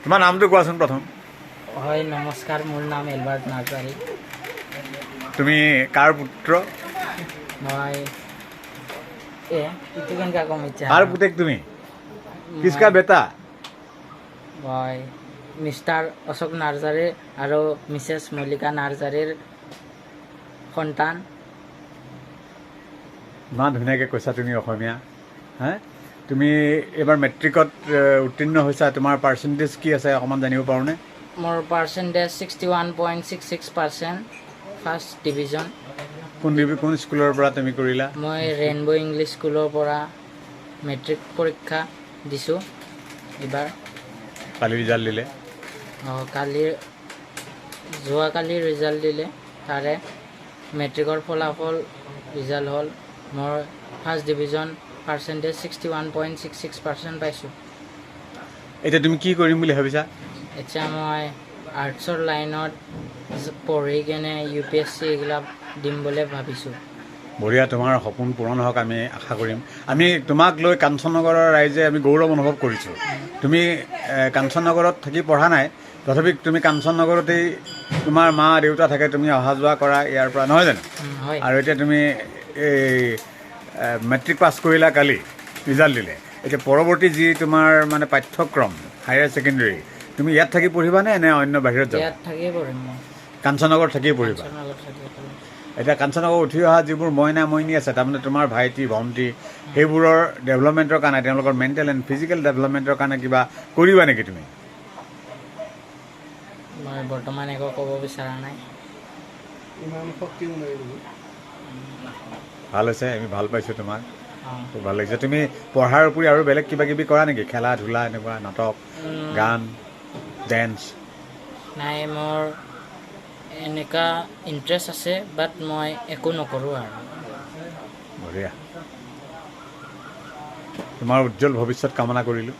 তোমাৰ নামটো কোৱাচোন প্ৰথম। হয় নমস্কাৰ, মোৰ নাম এলবাৰ্ট নাৰ্জাৰী। তুমি কাৰ পুত্ৰ? মই ইটো কেনেকৈ ক'ম এতিয়া? কাৰ পুতেক তুমি? কিসকা বেটা? মই মিষ্টাৰ অশোক নাৰ্জাৰী আৰু মিছেছ মল্লিকা নাৰ্জাৰীৰ সন্তান। ইমান ধুনীয়াকৈ কৈছা তুমি অসমীয়া। হে, তুমি এইবাৰ মেট্ৰিকত উত্তীৰ্ণ হৈছা, তোমাৰ পাৰ্চেণ্টেজ কি আছে অকণমান জানিব পাৰোঁনে? মোৰ পাৰ্চেণ্টেজ 61.66%, ফাৰ্ষ্ট ডিভিজন। কোন স্কুলৰ পৰা তুমি কৰিলা? মই ৰেইনব' ইংলিছ স্কুলৰ পৰা মেট্ৰিক পৰীক্ষা দিছোঁ এইবাৰ। কালি ৰিজাল্ট দিলে? যোৱাকালি ৰিজাল্ট দিলে। তাৰে মেট্ৰিকৰ ফলাফল ৰিজাল্ট হ'ল। মোৰ ফাৰ্ষ্ট ডিভিজন পাৰ্চেণ্টেজ 61.66% পাইছোঁ। এতিয়া তুমি কি কৰিম বুলি ভাবিছা? এতিয়া মই আৰ্টছৰ লাইনত পঢ়ি কেনে UPSC এইবিলাক দিম বুলি ভাবিছোঁ। বঢ়িয়া, তোমাৰ সপোন পূৰণ হওক, আমি আশা কৰিম। আমি তোমাক লৈ কাঞ্চননগৰৰ ৰাইজে আমি গৌৰৱ অনুভৱ কৰিছোঁ। তুমি কাঞ্চননগৰত থাকি পঢ়া নাই, তথাপি তুমি কাঞ্চননগৰতেই তোমাৰ মা দেউতা থাকে, তুমি অহা যোৱা কৰা ইয়াৰ পৰা, নহয় জানো? হয়। আৰু এতিয়া তুমি এই মেট্ৰিক পাছ কৰিলা, কালি ৰিজাল্ট দিলে। এতিয়া পৰৱৰ্তী যি তোমাৰ মানে পাঠ্যক্ৰম হায়াৰ ছেকেণ্ডেৰী, তুমি ইয়াত থাকি পঢ়িবানে নে অন্য বাহিৰত যাবা? ইয়াত থাকিয়ে পঢ়িম মই। কাঞ্চননগৰত থাকিয়ে পঢ়িবা? কাঞ্চননগৰত থাকিয়ে পঢ়িম। এতিয়া কাঞ্চননগৰ উঠি অহা যিবোৰ মইনা মইনী আছে, তাৰমানে তোমাৰ ভাইটি ভণ্টি, সেইবোৰৰ ডেভেলপমেণ্টৰ কাৰণে, তেওঁলোকৰ মেণ্টেল এণ্ড ফিজিকেল ডেভেলপমেণ্টৰ কাৰণে কিবা কৰিবা নেকি তুমি? মই বৰ্তমান একো ক'ব বিচৰা নাই। ভাল হৈছে, আমি ভাল পাইছোঁ তোমাক, অঁ। খুব ভাল লাগিছে। তুমি পঢ়াৰ উপৰি আৰু বেলেগ কিবা কিবি কৰা নেকি? খেলা ধূলা এনেকুৱা, নাটক, গান, ডেন্স? নাই, মোৰ এনেকুৱা ইণ্টাৰেষ্ট আছে, বাট মই একো নকৰোঁ আৰু। বঢ়িয়া, তোমাৰ উজ্জ্বল ভৱিষ্যত কামনা কৰিলোঁ।